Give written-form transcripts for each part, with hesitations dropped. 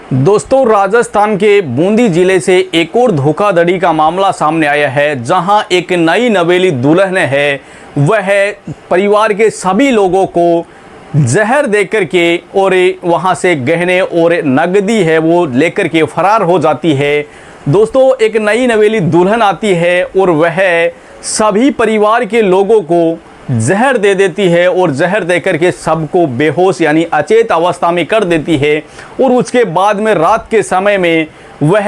दोस्तों, राजस्थान के बूंदी जिले से एक और धोखाधड़ी का मामला सामने आया है, जहां एक नई नवेली दुल्हन है वह परिवार के सभी लोगों को जहर देकर के और वहां से गहने और नगदी है वो लेकर के फरार हो जाती है। दोस्तों, एक नई नवेली दुल्हन आती है और वह सभी परिवार के लोगों को जहर दे देती है और जहर देकर के सबको बेहोश यानी अचेत अवस्था में कर देती है। और उसके बाद में रात के समय में वह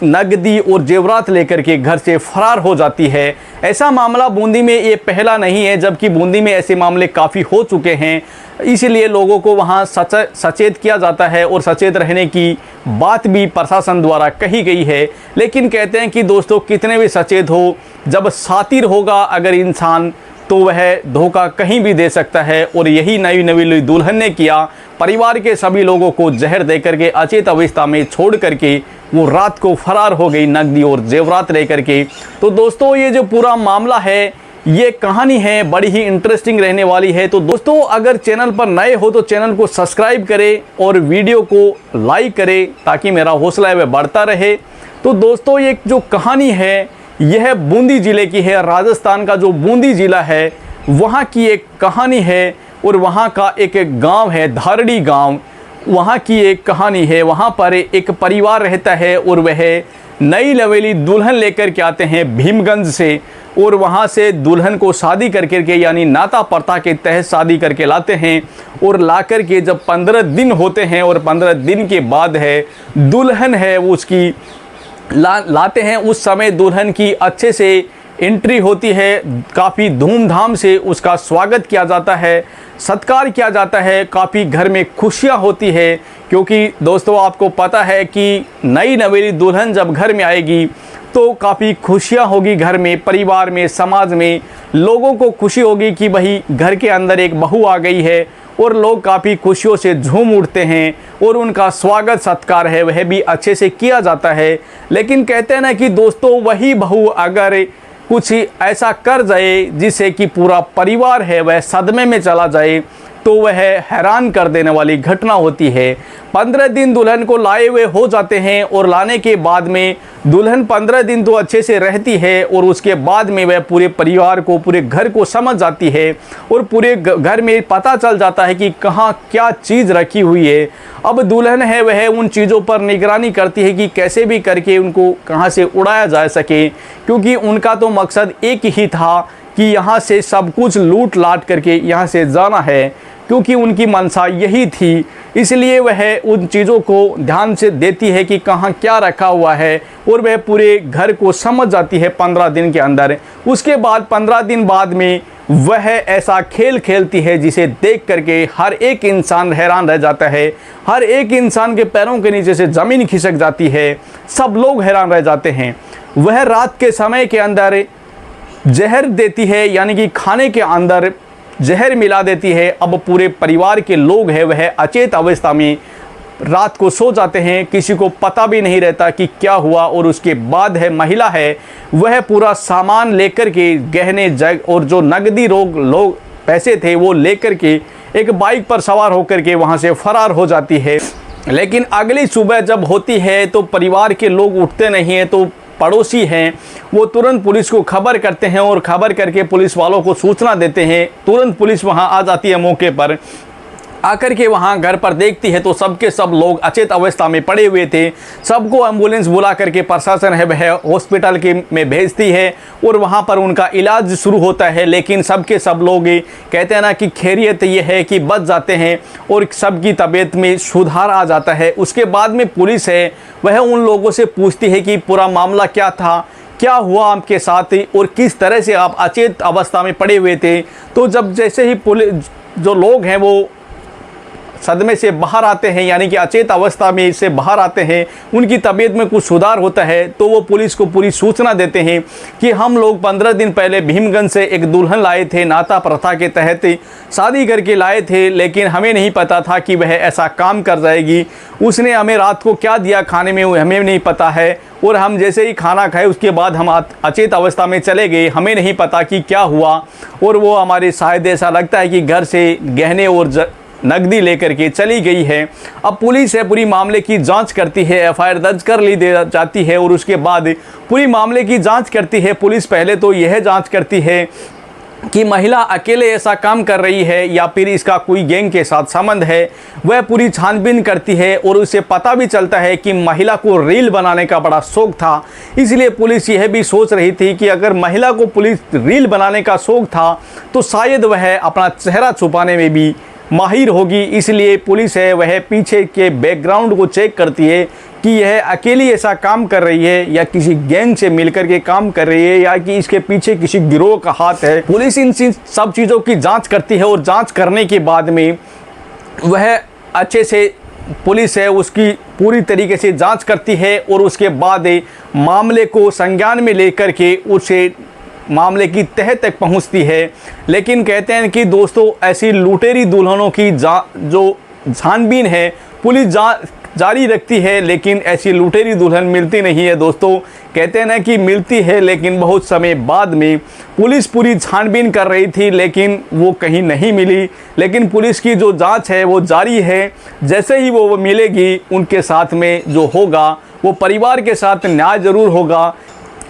नगदी और जेवरात लेकर के घर से फरार हो जाती है। ऐसा मामला बूंदी में ये पहला नहीं है, जबकि बूंदी में ऐसे मामले काफ़ी हो चुके हैं। इसीलिए लोगों को वहाँ सचेत किया जाता है और सचेत रहने की बात भी प्रशासन द्वारा कही गई है। लेकिन कहते हैं कि दोस्तों, कितने भी सचेत हो, जब शातिर होगा अगर इंसान तो वह धोखा कहीं भी दे सकता है। और यही नई नवेली दुल्हन ने किया, परिवार के सभी लोगों को जहर देकर के अचेत अवस्था में छोड़ करके वो रात को फरार हो गई नकदी और जेवरात लेकर के। तो दोस्तों, ये जो पूरा मामला है, ये कहानी है बड़ी ही इंटरेस्टिंग रहने वाली है। तो दोस्तों, अगर चैनल पर नए हो तो चैनल को सब्सक्राइब करें और वीडियो को लाइक करें ताकि मेरा हौसला है वह बढ़ता रहे। तो दोस्तों, ये जो कहानी है यह बूंदी ज़िले की है। राजस्थान का जो बूंदी ज़िला है वहाँ की एक कहानी है और वहाँ का एक गांव है धारड़ी गांव, वहाँ की एक कहानी है। वहाँ पर एक परिवार रहता है और वह नई नवेली दुल्हन लेकर के आते हैं भीमगंज से, और वहाँ से दुल्हन को शादी करके के यानी नाता प्रथा के तहत शादी करके लाते हैं। और ला कर के जब 15 दिन होते हैं और 15 दिन के बाद है दुल्हन है वो उसकी लाते हैं, उस समय दुल्हन की अच्छे से एंट्री होती है, काफ़ी धूमधाम से उसका स्वागत किया जाता है, सत्कार किया जाता है, काफ़ी घर में खुशियां होती है। क्योंकि दोस्तों, आपको पता है कि नई नवेली दुल्हन जब घर में आएगी तो काफ़ी खुशियां होगी घर में, परिवार में, समाज में लोगों को खुशी होगी कि भाई घर के अंदर एक बहू आ गई है। और लोग काफ़ी खुशियों से झूम उठते हैं और उनका स्वागत सत्कार है वह भी अच्छे से किया जाता है। लेकिन कहते हैं ना कि दोस्तों, वही बहू अगर कुछ ऐसा कर जाए जिससे कि पूरा परिवार है वह सदमे में चला जाए तो वह हैरान कर देने वाली घटना होती है। 15 दिन दुल्हन को लाए हुए हो जाते हैं और लाने के बाद में दुल्हन 15 दिन तो अच्छे से रहती है और उसके बाद में वह पूरे परिवार को, पूरे घर को समझ जाती है और पूरे घर में पता चल जाता है कि कहाँ क्या चीज़ रखी हुई है। अब दुल्हन है वह उन चीज़ों पर निगरानी करती है कि कैसे भी करके उनको कहाँ से उड़ाया जा सके, क्योंकि उनका तो मकसद एक ही था कि यहाँ से सब कुछ लूट लाट करके यहाँ से जाना है, क्योंकि उनकी मनसा यही थी। इसलिए वह उन चीज़ों को ध्यान से देती है कि कहाँ क्या रखा हुआ है और वह पूरे घर को समझ जाती है 15 दिन के अंदर। उसके बाद 15 दिन बाद में वह ऐसा खेल खेलती है जिसे देख करके हर एक इंसान हैरान रह जाता है, हर एक इंसान के पैरों के नीचे से ज़मीन खिसक जाती है, सब लोग हैरान रह जाते हैं। वह रात के समय के अंदर जहर देती है, यानी कि खाने के अंदर जहर मिला देती है। अब पूरे परिवार के लोग हैं वह अचेत अवस्था में रात को सो जाते हैं, किसी को पता भी नहीं रहता कि क्या हुआ। और उसके बाद है महिला है वह पूरा सामान लेकर के, गहने जग और जो नगदी लोग पैसे थे वो लेकर के एक बाइक पर सवार होकर के वहाँ से फरार हो जाती है। लेकिन अगली सुबह जब होती है तो परिवार के लोग उठते नहीं हैं, तो पड़ोसी हैं वो तुरंत पुलिस को खबर करते हैं और खबर करके पुलिस वालों को सूचना देते हैं। तुरंत पुलिस वहां आ जाती है, मौके पर आकर के वहां घर पर देखती है तो सबके सब लोग अचेत अवस्था में पड़े हुए थे। सबको एम्बुलेंस बुला करके प्रशासन है वह हॉस्पिटल के में भेजती है और वहां पर उनका इलाज शुरू होता है। लेकिन सबके सब लोग कहते हैं ना कि खैरियत ये है कि बच जाते हैं और सबकी तबीयत में सुधार आ जाता है। उसके बाद में पुलिस है वह उन लोगों से पूछती है कि पूरा मामला क्या था, क्या हुआ आपके साथ और किस तरह से आप अचेत अवस्था में पड़े हुए थे। तो जब जैसे ही पुलिस जो लोग हैं वो सदमे से बाहर आते हैं, यानी कि अचेत अवस्था में से बाहर आते हैं, उनकी तबीयत में कुछ सुधार होता है, तो वो पुलिस को पूरी सूचना देते हैं कि हम लोग 15 दिन पहले भीमगंज से एक दुल्हन लाए थे, नाता प्रथा के तहत शादी करके लाए थे, लेकिन हमें नहीं पता था कि वह ऐसा काम कर जाएगी। उसने हमें रात को क्या दिया खाने में हमें नहीं पता है, और हम जैसे ही खाना खाए उसके बाद हम अचेत अवस्था में चले गए, हमें नहीं पता कि क्या हुआ। और वो हमारे शायद ऐसा लगता है कि घर से गहने और नकदी लेकर के चली गई है। अब पुलिस है पूरी मामले की जांच करती है, एफआईआर दर्ज कर ली जाती है और उसके बाद पूरी मामले की जांच करती है पुलिस। पहले तो यह जांच करती है कि महिला अकेले ऐसा काम कर रही है या फिर इसका कोई गैंग के साथ संबंध है, वह पूरी छानबीन करती है और उसे पता भी चलता है कि महिला को रील बनाने का बड़ा शौक था। इसलिए पुलिस यह भी सोच रही थी कि अगर महिला को पुलिस रील बनाने का शौक था तो शायद वह अपना चेहरा छुपाने में भी माहिर होगी। इसलिए पुलिस है वह पीछे के बैकग्राउंड को चेक करती है कि यह अकेली ऐसा काम कर रही है या किसी गैंग से मिलकर के काम कर रही है या कि इसके पीछे किसी गिरोह का हाथ है। पुलिस इन सब चीज़ों की जांच करती है और जांच करने के बाद में वह अच्छे से पुलिस है उसकी पूरी तरीके से जांच करती है और उसके बाद मामले को संज्ञान में लेकर के उसे मामले की तह तक पहुंचती है। लेकिन कहते हैं कि दोस्तों ऐसी लुटेरी दुल्हनों की जो छानबीन है पुलिस जारी रखती है, लेकिन ऐसी लुटेरी दुल्हन मिलती नहीं है दोस्तों। कहते हैं ना कि मिलती है लेकिन बहुत समय बाद में। पुलिस पूरी छानबीन कर रही थी लेकिन वो कहीं नहीं मिली। लेकिन पुलिस की जो जांच है वो जारी है, जैसे ही वो मिलेगी उनके साथ में जो होगा वो परिवार के साथ न्याय ज़रूर होगा।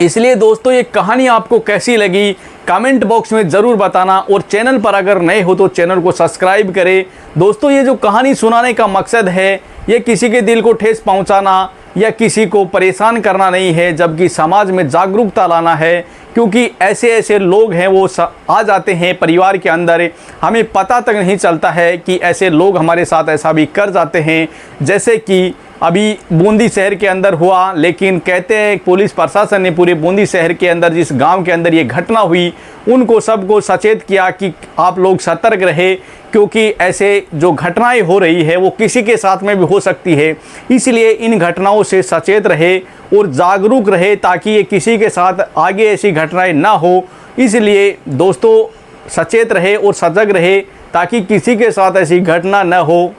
इसलिए दोस्तों ये कहानी आपको कैसी लगी कमेंट बॉक्स में ज़रूर बताना और चैनल पर अगर नए हो तो चैनल को सब्सक्राइब करें। दोस्तों ये जो कहानी सुनाने का मकसद है ये किसी के दिल को ठेस पहुंचाना या किसी को परेशान करना नहीं है, जबकि समाज में जागरूकता लाना है। क्योंकि ऐसे ऐसे लोग हैं वो आ जाते हैं परिवार के अंदर, हमें पता तक नहीं चलता है कि ऐसे लोग हमारे साथ ऐसा भी कर जाते हैं, जैसे कि अभी बूंदी शहर के अंदर हुआ। लेकिन कहते हैं पुलिस प्रशासन ने पूरे बूंदी शहर के अंदर जिस गांव के अंदर ये घटना हुई उनको सबको सचेत किया कि आप लोग सतर्क रहे, क्योंकि ऐसे जो घटनाएं हो रही है वो किसी के साथ में भी हो सकती है। इसलिए इन घटनाओं से सचेत रहे और जागरूक रहे ताकि ये किसी के साथ आगे ऐसी घटनाएं ना हो। इसलिए दोस्तों सचेत रहे और सजग रहे ताकि किसी के साथ ऐसी घटना न हो।